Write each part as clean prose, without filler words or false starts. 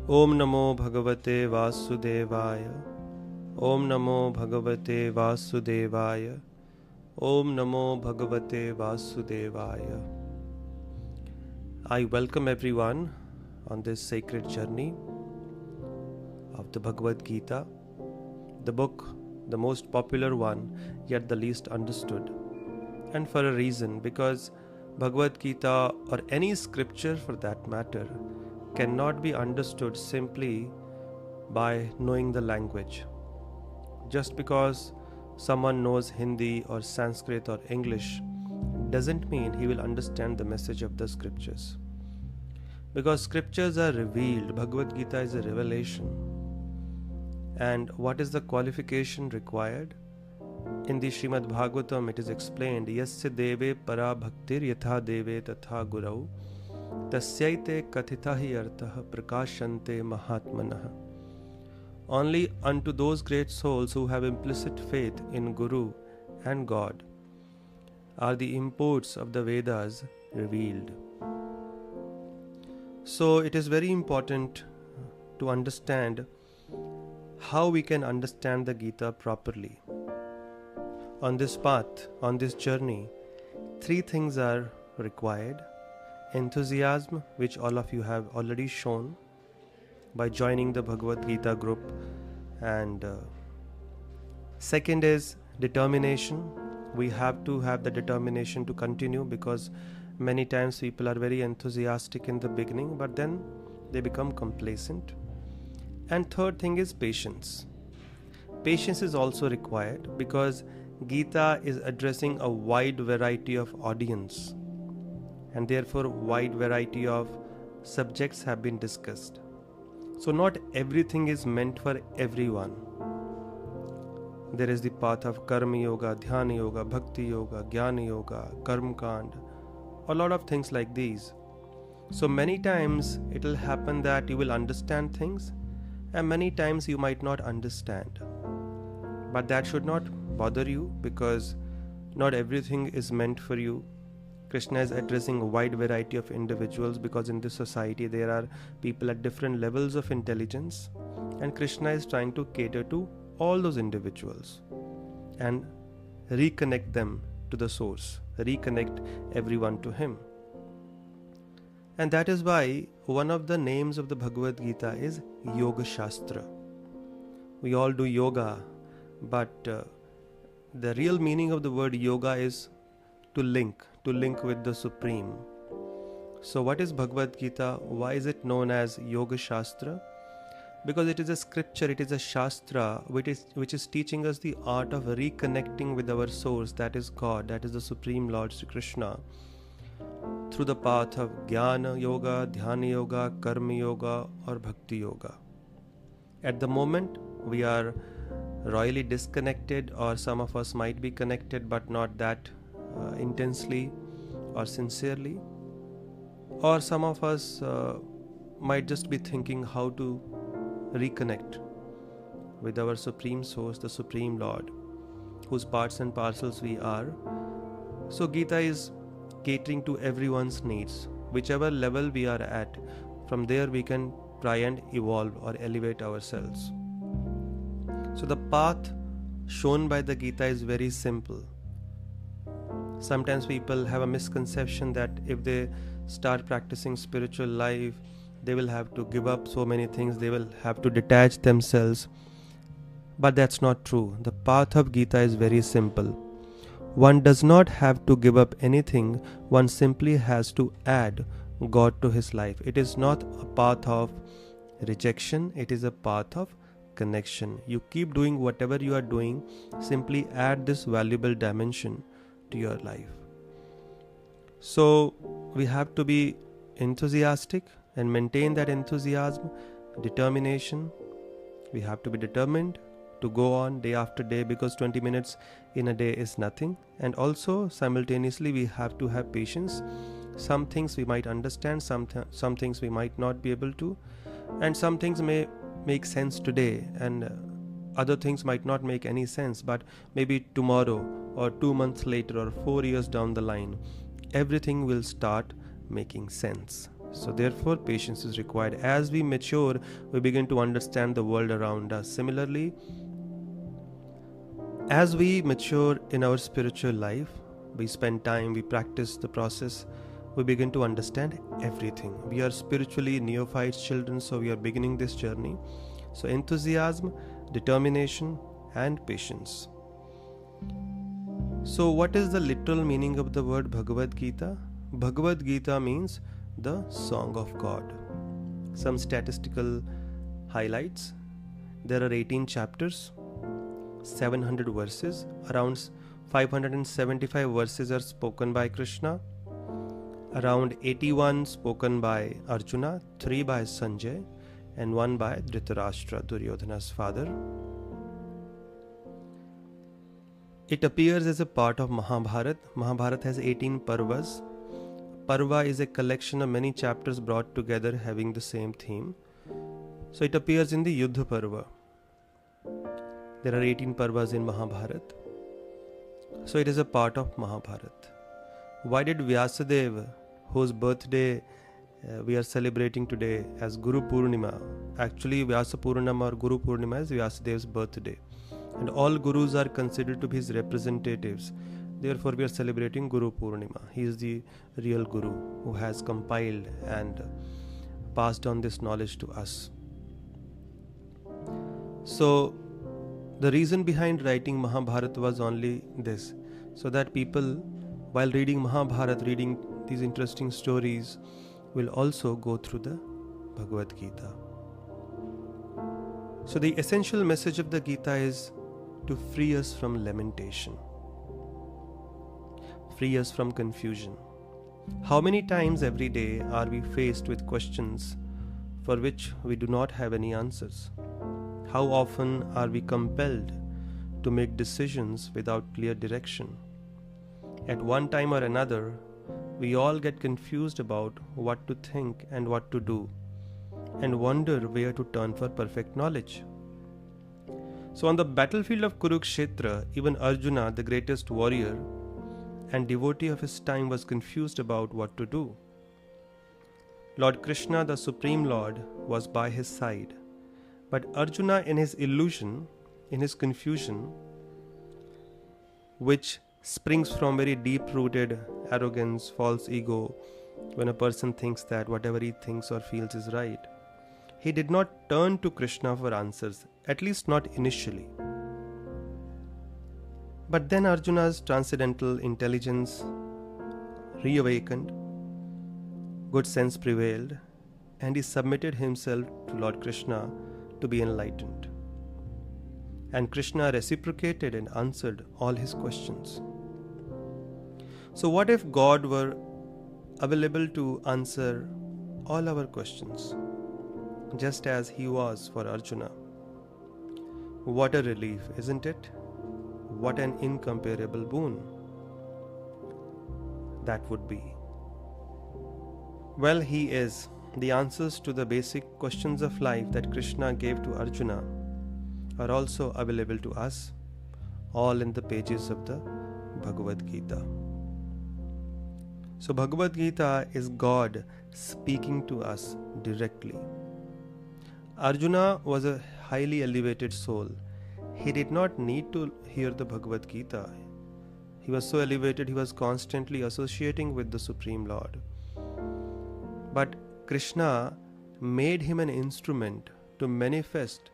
Om Namo Bhagavate Vasudevaya. Om Namo Bhagavate Vasudevaya. Om Namo Bhagavate Vasudevaya. I welcome everyone on this sacred journey of the Bhagavad Gita, the book, the most popular one, yet the least understood. And for a reason, because Bhagavad Gita, or any scripture for that matter, cannot be understood simply by knowing the language. Just because someone knows Hindi or Sanskrit or English doesn't mean he will understand the message of the scriptures. Because scriptures are revealed, Bhagavad Gita is a revelation. And what is the qualification required? In the Srimad Bhagavatam it is explained, Yasya deve para bhaktir yatha deve tatha gurau tasyaite kathitahi artah prakashante mahatmanah. Only unto those great souls who have implicit faith in Guru and God are the imports of the Vedas revealed. So it is very important to understand how we can understand the Gita properly. On this path, on this journey, three things are required. Enthusiasm, which all of you have already shown by joining the Bhagavad Gita group, and second is determination. We have to have the determination to continue, because many times people are very enthusiastic in the beginning but then they become complacent. And third thing is patience. Patience is also required because Gita is addressing a wide variety of audience, and therefore wide variety of subjects have been discussed. So not everything is meant for everyone. There is the path of Karma Yoga, Dhyana Yoga, Bhakti Yoga, Jnana Yoga, Karma Kand, a lot of things like these. So many times it will happen that you will understand things, and many times you might not understand. But that should not bother you, because not everything is meant for you. Krishna is addressing a wide variety of individuals, because in this society there are people at different levels of intelligence, and Krishna is trying to cater to all those individuals and reconnect them to the source, reconnect everyone to him. And that is why one of the names of the Bhagavad Gita is Yoga Shastra. We all do yoga, but the real meaning of the word yoga is to link with the Supreme. So what is Bhagavad Gita? Why is it known as Yoga Shastra? Because it is a scripture, it is a Shastra which is teaching us the art of reconnecting with our source, that is God, that is the Supreme Lord Sri Krishna, through the path of Jnana Yoga, Dhyana Yoga, Karma Yoga or Bhakti Yoga. At the moment we are royally disconnected, or some of us might be connected but not that intensely or sincerely, or some of us might just be thinking how to reconnect with our Supreme Source, the Supreme Lord, whose parts and parcels we are. So Gita is catering to everyone's needs. Whichever level we are at, from there we can try and evolve or elevate ourselves. So the path shown by the Gita is very simple. Sometimes people have a misconception that if they start practicing spiritual life, they will have to give up so many things, they will have to detach themselves. But that's not true. The path of Gita is very simple. One does not have to give up anything, one simply has to add God to his life. It is not a path of rejection, it is a path of connection. You keep doing whatever you are doing, simply add this valuable dimension to your life. So we have to be enthusiastic and maintain that enthusiasm, determination. We have to be determined to go on day after day, because 20 minutes in a day is nothing. And also simultaneously we have to have patience. Some things we might understand, some things we might not be able to, and some things may make sense today and other things might not make any sense, but maybe tomorrow or 2 months later or 4 years down the line everything will start making sense. So therefore, patience is required. As we mature, we begin to understand the world around us. Similarly, as we mature in our spiritual life, we spend time, we practice the process, we begin to understand everything. We are spiritually neophytes children, so we are beginning this journey. So enthusiasm, determination, and patience. So what is the literal meaning of the word Bhagavad Gita? Bhagavad Gita means the song of God. Some statistical highlights. There are 18 chapters, 700 verses, around 575 verses are spoken by Krishna, around 81 spoken by Arjuna, 3 by Sanjay, and 1 by Dhritarashtra, Duryodhana's father. It appears as a part of Mahabharata. Mahabharata has 18 parvas. Parva is a collection of many chapters brought together having the same theme. So it appears in the Yuddha Parva. There are 18 parvas in Mahabharata. So it is a part of Mahabharata. Why did Vyasadeva, whose birthday we are celebrating today as Guru Purnima, actually Vyasa Purnama or Guru Purnima is Vyasadev's birthday. And all gurus are considered to be his representatives. Therefore, we are celebrating Guru Purnima. He is the real Guru who has compiled and passed on this knowledge to us. So, the reason behind writing Mahabharata was only this, so that people, while reading Mahabharata, reading these interesting stories, will also go through the Bhagavad Gita. So, the essential message of the Gita is to free us from lamentation, free us from confusion. How many times every day are we faced with questions for which we do not have any answers? How often are we compelled to make decisions without clear direction? At one time or another, we all get confused about what to think and what to do, and wonder where to turn for perfect knowledge. So on the battlefield of Kurukshetra, even Arjuna, the greatest warrior and devotee of his time, was confused about what to do. Lord Krishna, the Supreme Lord, was by his side. But Arjuna, in his illusion, in his confusion, which springs from very deep-rooted arrogance, false ego, when a person thinks that whatever he thinks or feels is right, he did not turn to Krishna for answers, at least not initially. But then Arjuna's transcendental intelligence reawakened, good sense prevailed, and he submitted himself to Lord Krishna to be enlightened. And Krishna reciprocated and answered all his questions. So what if God were available to answer all our questions, just as he was for Arjuna? What a relief, isn't it? What an incomparable boon that would be. Well, he is. The answers to the basic questions of life that Krishna gave to Arjuna are also available to us, all in the pages of the Bhagavad Gita. So Bhagavad Gita is God speaking to us directly. Arjuna was a highly elevated soul. He did not need to hear the Bhagavad Gita. He was so elevated, he was constantly associating with the Supreme Lord. But Krishna made him an instrument to manifest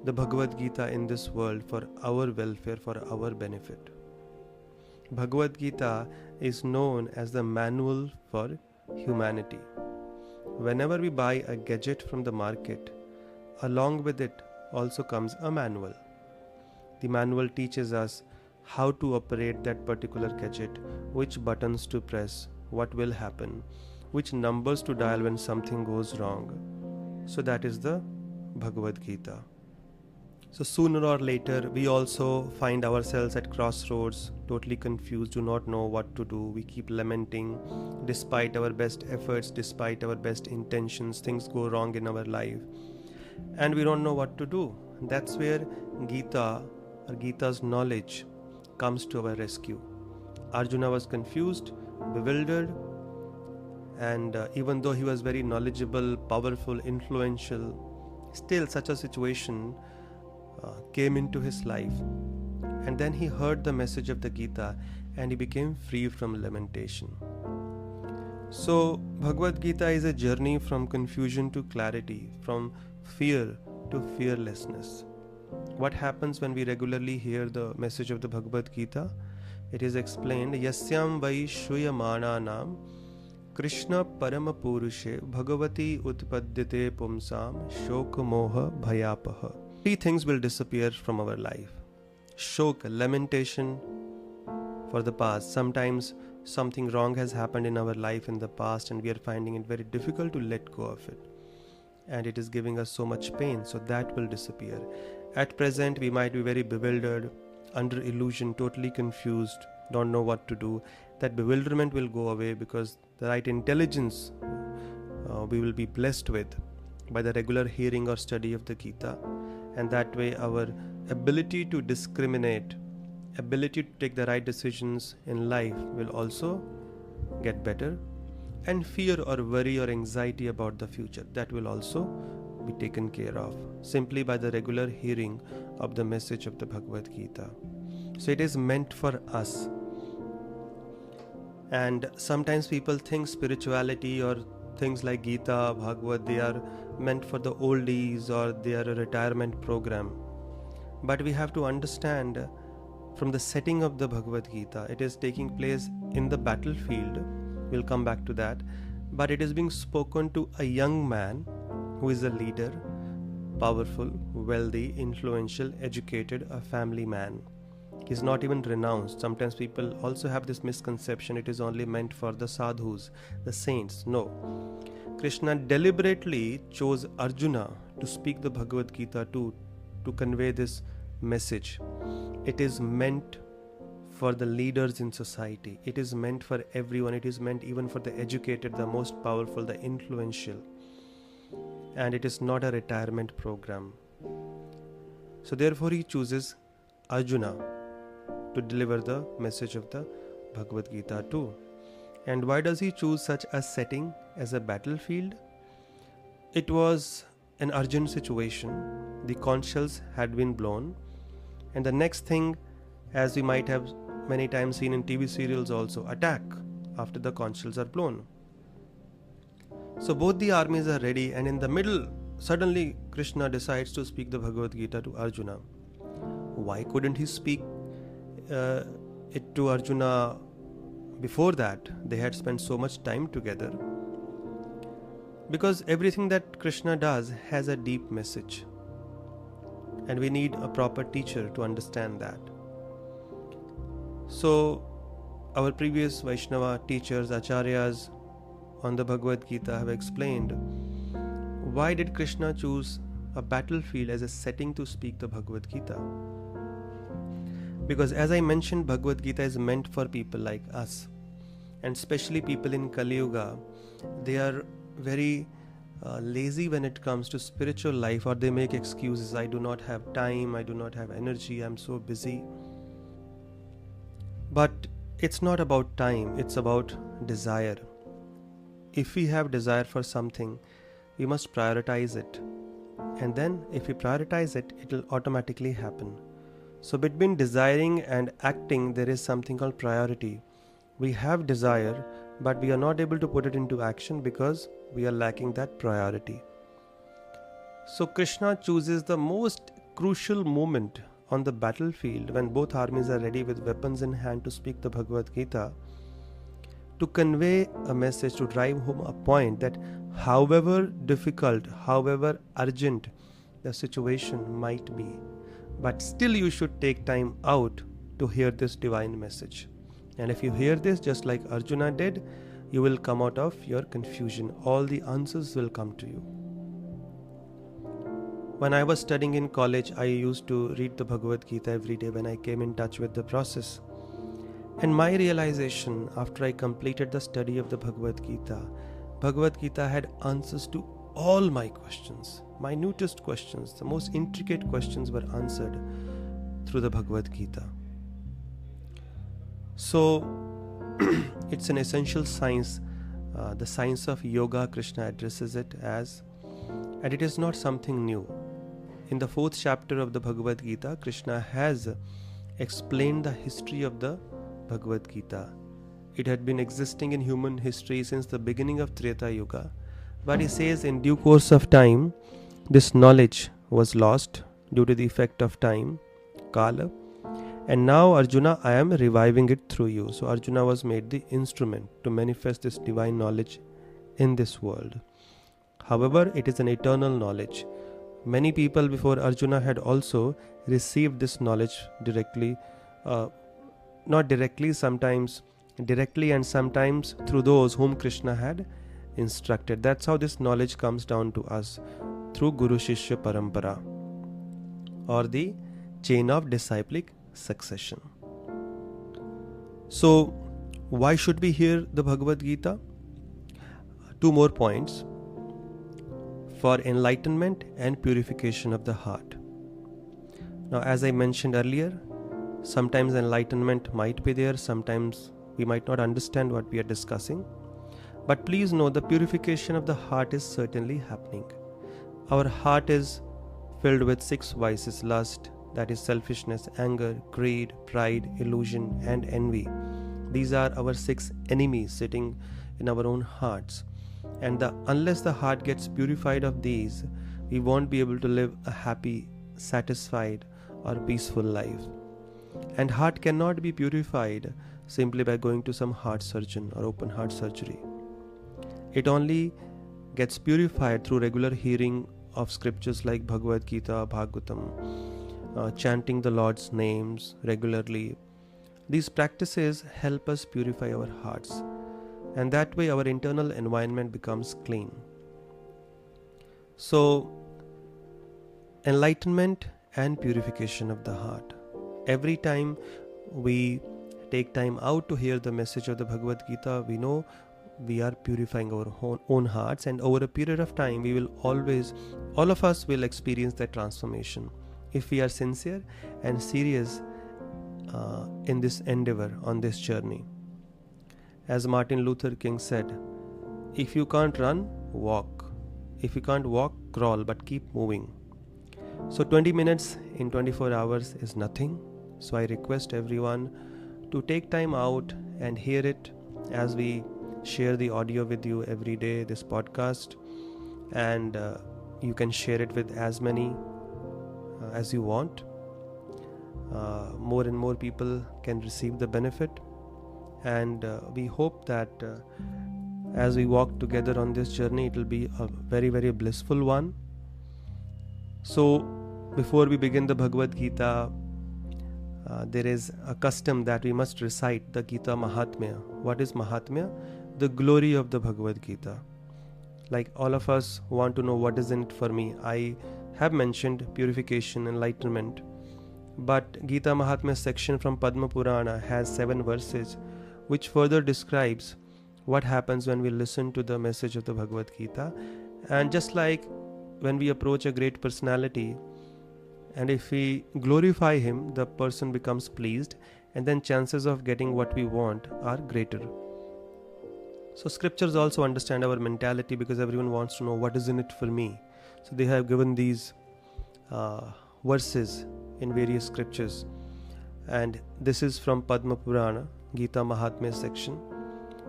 the Bhagavad Gita in this world for our welfare, for our benefit. Bhagavad Gita is known as the manual for humanity. Whenever we buy a gadget from the market, along with it also comes a manual. The manual teaches us how to operate that particular gadget, which buttons to press, what will happen, which numbers to dial when something goes wrong. So that is the Bhagavad Gita. So sooner or later, we also find ourselves at crossroads, totally confused, do not know what to do. We keep lamenting. Despite our best efforts, despite our best intentions, things go wrong in our life. And we don't know what to do. That's where Gita or Gita's knowledge comes to our rescue. Arjuna was confused, bewildered, And even though he was very knowledgeable, powerful, influential, still such a situation came into his life. And then he heard the message of the Gita and he became free from lamentation. So, Bhagavad Gita is a journey from confusion to clarity, from fear to fearlessness. What happens when we regularly hear the message of the Bhagavad Gita? It is explained, Yasyam vai shuyamana nam Krishna parama purushe bhagavati utpadyate pumsam shoka moha bhayapaha. Three things will disappear from our life. Shoka, lamentation for the past. Sometimes something wrong has happened in our life in the past and we are finding it very difficult to let go of it. And it is giving us so much pain, so that will disappear. At present, we might be very bewildered, under illusion, totally confused, don't know what to do. That bewilderment will go away because the right intelligence we will be blessed with by the regular hearing or study of the Gita. And that way our ability to discriminate, ability to take the right decisions in life will also get better. And fear or worry or anxiety about the future, that will also be taken care of simply by the regular hearing of the message of the Bhagavad Gita. So it is meant for us. And sometimes people think spirituality or things like Gita, Bhagwad, they are meant for the oldies or they are a retirement program. But we have to understand from the setting of the Bhagavad Gita, it is taking place in the battlefield. We'll come back to that. But it is being spoken to a young man who is a leader, powerful, wealthy, influential, educated, a family man. He's not even renounced. Sometimes people also have this misconception it is only meant for the sadhus, the saints. No. Krishna deliberately chose Arjuna to speak the Bhagavad Gita to convey this message. It is meant for the leaders in society. It is meant for everyone. It is meant even for the educated, the most powerful, the influential. And it is not a retirement program. So therefore he chooses Arjuna to deliver the message of the Bhagavad Gita to. And why does he choose such a setting as a battlefield? It was an urgent situation. The conch shells had been blown. And the next thing, as we might have many times seen in TV serials also, attack after the conch shells are blown. So both the armies are ready, and in the middle, suddenly Krishna decides to speak the Bhagavad Gita to Arjuna. Why couldn't he speak it to Arjuna before that? They had spent so much time together. Because everything that Krishna does has a deep message. And we need a proper teacher to understand that. So, our previous Vaishnava teachers, Acharyas on the Bhagavad Gita have explained why did Krishna choose a battlefield as a setting to speak the Bhagavad Gita. Because as I mentioned, Bhagavad Gita is meant for people like us. And especially people in Kali Yuga, they are very lazy when it comes to spiritual life, or they make excuses. I do not have time, I do not have energy, I'm so busy. But it's not about time, it's about desire. If we have desire for something, we must prioritize it. And then if we prioritize it, it will automatically happen. So between desiring and acting, there is something called priority. We have desire, but we are not able to put it into action because we are lacking that priority. So Krishna chooses the most crucial moment on the battlefield when both armies are ready with weapons in hand to speak the Bhagavad Gita, to convey a message, to drive home a point that however difficult, however urgent the situation might be, but still you should take time out to hear this divine message. And if you hear this just like Arjuna did, you will come out of your confusion. All the answers will come to you. When I was studying in college, I used to read the Bhagavad Gita every day when I came in touch with the process. And my realization after I completed the study of the Bhagavad Gita had answers to all my questions. Minutest questions, the most intricate questions were answered through the Bhagavad Gita. So it's an essential science The science of yoga, Krishna addresses it as, and it is not something new. In the 4th chapter of the Bhagavad Gita, Krishna has explained the history of the Bhagavad Gita. It had been existing in human history since the beginning of Treta Yoga, but he says in due course of time, this knowledge was lost due to the effect of time, Kala, and now Arjuna, I am reviving it through you. So Arjuna was made the instrument to manifest this divine knowledge in this world. However, it is an eternal knowledge. Many people before Arjuna had also received this knowledge directly, not directly, sometimes directly, and sometimes through those whom Krishna had instructed. That's how this knowledge comes down to us, through Guru Shishya Parampara, or the chain of disciplic succession. So, why should we hear the Bhagavad Gita? 2 more points. For enlightenment and purification of the heart. Now, as I mentioned earlier, sometimes enlightenment might be there, sometimes we might not understand what we are discussing. But please know, the purification of the heart is certainly happening. Our heart is filled with 6 vices: lust, that is selfishness, anger, greed, pride, illusion, and envy. These are our 6 enemies sitting in our own hearts. And unless the heart gets purified of these, we won't be able to live a happy, satisfied, or peaceful life. And heart cannot be purified simply by going to some heart surgeon or open heart surgery. It only gets purified through regular hearing of scriptures like Bhagavad Gita, Bhagavatam, chanting the Lord's names regularly. These practices help us purify our hearts, and that way our internal environment becomes clean. So, enlightenment and purification of the heart. Every time we take time out to hear the message of the Bhagavad Gita, we know we are purifying our own hearts, and over a period of time we will always, all of us will experience that transformation if we are sincere and serious in this endeavor, on this journey. As Martin Luther King said, if you can't run, walk. If you can't walk, crawl, but keep moving. So 20 minutes in 24 hours is nothing. So I request everyone to take time out and hear it, as we share the audio with you every day, this podcast, and you can share it with as many as you want. More and more people can receive the benefit, and we hope that as we walk together on this journey, it will be a very, very blissful one. So before we begin the Bhagavad Gita, there is a custom that we must recite the Gita Mahatmya. What is Mahatmya? The glory of the Bhagavad Gita. Like all of us want to know what is in it for me. I have mentioned purification, enlightenment, but Gita Mahatmya section from Padma Purana has 7 verses which further describes what happens when we listen to the message of the Bhagavad Gita. And just like when we approach a great personality, and if we glorify him, the person becomes pleased, and then chances of getting what we want are greater. So scriptures also understand our mentality, because everyone wants to know what is in it for me. So they have given these verses in various scriptures, and this is from Padma Purana, Gita Mahatmya section.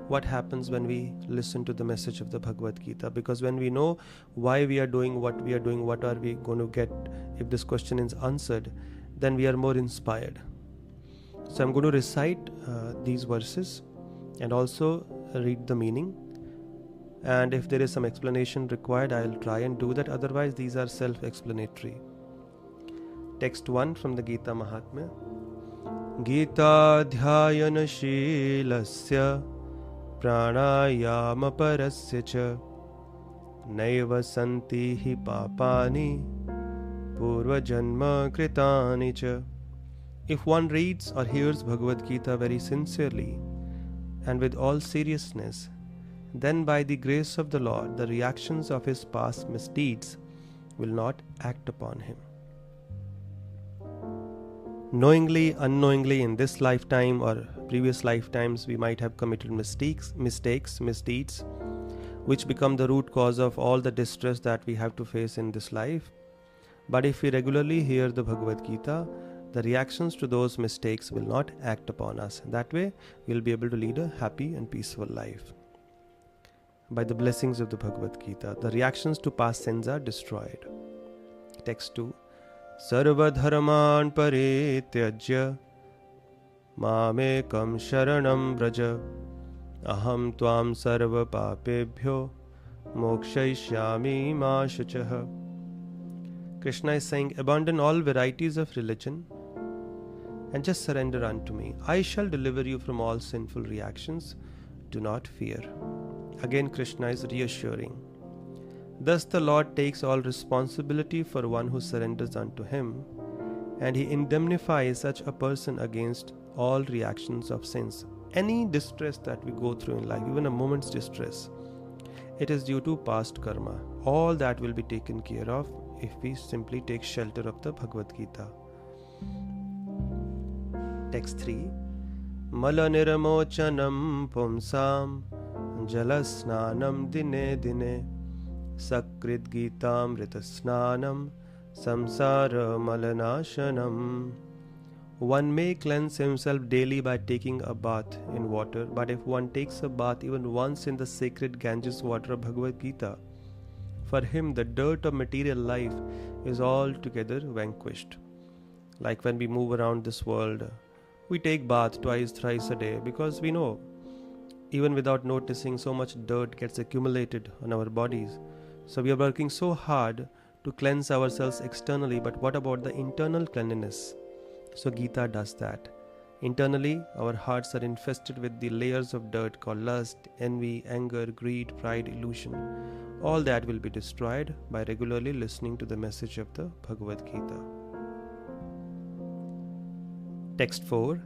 What happens when we listen to the message of the Bhagavad Gita? Because when we know why we are doing what we are doing, what are we going to get if this question is answered, then we are more inspired. So I'm going to recite these verses and also read the meaning, and if there is some explanation required, I'll try and do that. Otherwise, these are self-explanatory. Text 1 from the Gita Mahatmya. Gita Dhyana Shilasya Pranayama Parasya Cha Naiva Santi Hi Papani Purva Janma Kritani Cha. If one reads or hears Bhagavad Gita very sincerely and with all seriousness, then by the grace of the Lord, the reactions of his past misdeeds will not act upon him. Knowingly, unknowingly, in this lifetime or previous lifetimes, we might have committed mistakes, misdeeds, which become the root cause of all the distress that we have to face in this life. But if we regularly hear the Bhagavad Gita, the reactions to those mistakes will not act upon us. That way, we'll be able to lead a happy and peaceful life. By the blessings of the Bhagavad Gita, the reactions to past sins are destroyed. Text 2. Sarva dharman parityajya mamekam sharanam vraja aham tvam sarva papebhyo mokshayishyami ma shuchah. Krishna is saying, abandon all varieties of religion and just surrender unto me. I shall deliver you from all sinful reactions. Do not fear. Again, Krishna is reassuring. Thus the Lord takes all responsibility for one who surrenders unto him, and he indemnifies such a person against all reactions of sins. Any distress that we go through in life, even a moment's distress, it is due to past karma. All that will be taken care of if we simply take shelter of the Bhagavad Gita. Text 3. Mala niramochanam pumsam jalasnanam dine dine sakrit gitamrita snanam samsara malanashanam. One may cleanse himself daily by taking a bath in water, but if one takes a bath even once in the sacred Ganges water of Bhagavad Gita, for him the dirt of material life is altogether vanquished. Like when we move around this world, we take bath twice, thrice a day because we know even without noticing so much dirt gets accumulated on our bodies. So we are working so hard to cleanse ourselves externally, but what about the internal cleanliness? So Gita does that. Internally, our hearts are infested with the layers of dirt called lust, envy, anger, greed, pride, illusion. All that will be destroyed by regularly listening to the message of the Bhagavad Gita. Text 4.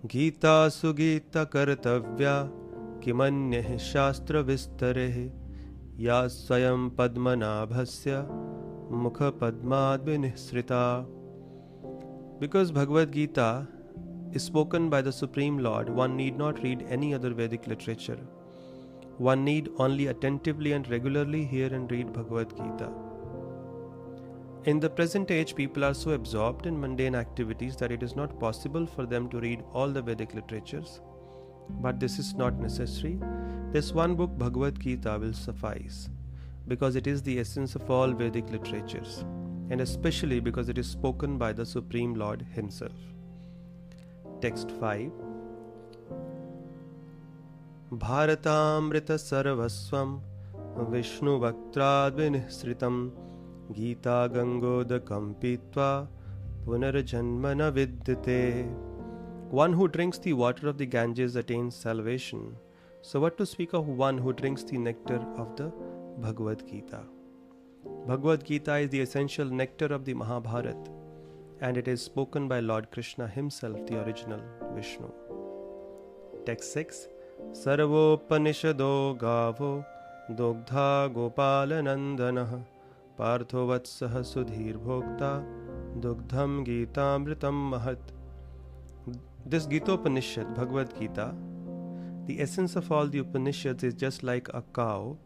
Gita sugita kartavya kimanyeh shastra vistarehe ya swayam padmanabhasya mukha padmad vinisrita. Because Bhagavad Gita is spoken by the Supreme Lord, one need not read any other Vedic literature. One need only attentively and regularly hear and read Bhagavad Gita. In the present age, people are so absorbed in mundane activities that it is not possible for them to read all the Vedic literatures. But this is not necessary. This one book, Bhagavad Gita, will suffice, because it is the essence of all Vedic literatures, and especially because it is spoken by the Supreme Lord Himself. Text 5. Bharatamrita sarvasvam Vishnu Vaktrad Vinisritam Gita Gangodakam Pitva Punarjanmana Vidyate. One who drinks the water of the Ganges attains salvation. So what to speak of one who drinks the nectar of the Bhagavad Gita? Bhagavad Gita is the essential nectar of the Mahabharata, and it is spoken by Lord Krishna himself, the original Vishnu. Text 6. Sarvopanishado gavo dogdha gopalanandana partho vatsaha sudhir bhokta dugdham gitamritam mahat. This Gita Upanishad, Bhagavad Gita, the essence of all the Upanishads is just like a cow,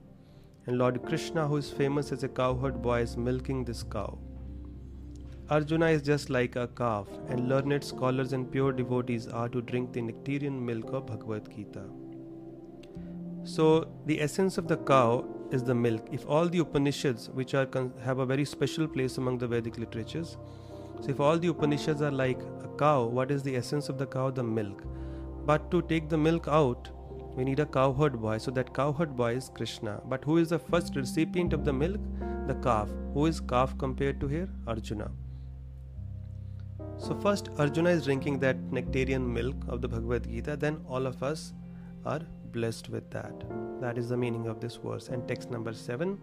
and Lord Krishna, who is famous as a cowherd boy, is milking this cow. Arjuna is just like a calf, and learned scholars and pure devotees are to drink the nectarian milk of Bhagavad Gita. So the essence of the cow is the milk. If all the Upanishads, which are have a very special place among the Vedic literatures, so if all the Upanishads are like a cow, what is the essence of the cow? The milk. But to take the milk out, we need a cowherd boy. So that cowherd boy is Krishna. But who is the first recipient of the milk? The calf. Who is calf compared to here? Arjuna. So first Arjuna is drinking that nectarian milk of the Bhagavad Gita, then all of us are blessed with that. That is the meaning of this verse. And text number 7.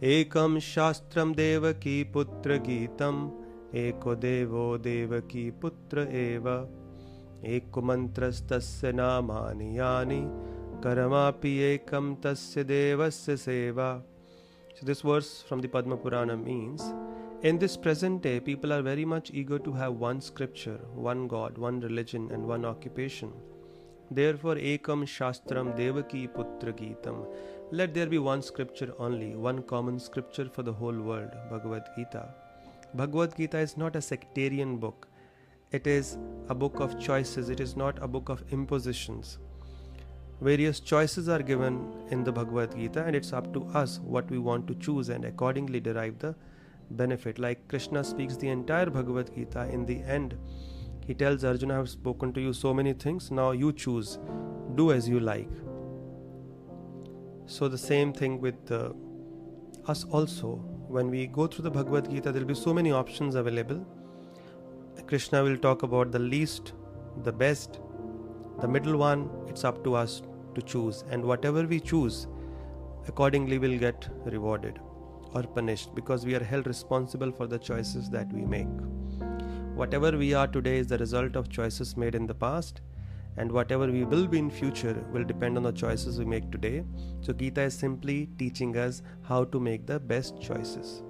Ekam shastram devaki putra gitam eko devo devaki putra eva eko mantras tasya namani yani karamapi ekam tasya devasya seva. So this verse from the Padma Purana means In this present day, people are very much eager to have one scripture, one God, one religion, and one occupation. Therefore, ekam shastram devaki putra gitam. Let there be one scripture only, one common scripture for the whole world, Bhagavad Gita. Bhagavad Gita is not a sectarian book. It is a book of choices. It is not a book of impositions. Various choices are given in the Bhagavad Gita, and it's up to us what we want to choose and accordingly derive the benefit. Like Krishna speaks the entire Bhagavad Gita, in the end he tells Arjuna, I have spoken to you so many things, now you choose, do as you like. So the same thing with us also. When we go through the Bhagavad Gita, there will be so many options available. Krishna will talk about the least, the best, the middle one. It's up to us to choose, and whatever we choose, accordingly will get rewarded or punished, because we are held responsible for the choices that we make. Whatever we are today is the result of choices made in the past, and whatever we will be in future will depend on the choices we make today. So Gita is simply teaching us how to make the best choices.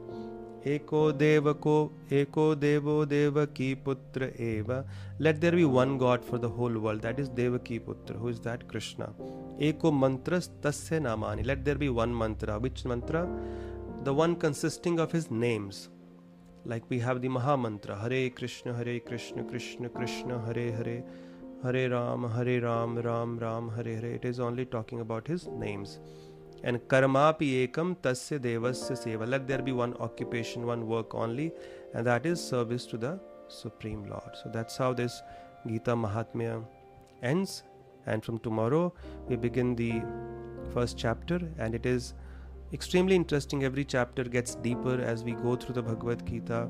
Eko devo devaki putra eva. Let there be one God for the whole world, that is Devaki Putra. Who is that? Krishna. Eko mantras tasya namani. Let there be one mantra. Which mantra? The one consisting of his names. Like we have the Maha Mantra, Hare Krishna, Krishna Krishna, Hare Hare, Hare Ram, Ram Ram, Hare Hare. It is only talking about his names. And Karmapi ekam tasya devasya seva. Let there be one occupation, one work only, and that is service to the Supreme Lord. So that's how this Gita Mahatmya ends. And from tomorrow we begin the first chapter, and it is extremely interesting. Every chapter gets deeper as we go through the Bhagavad Gita.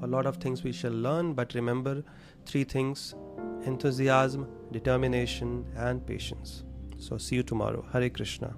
A lot of things we shall learn, but remember 3 things: enthusiasm, determination, and patience. So see you tomorrow. Hare Krishna.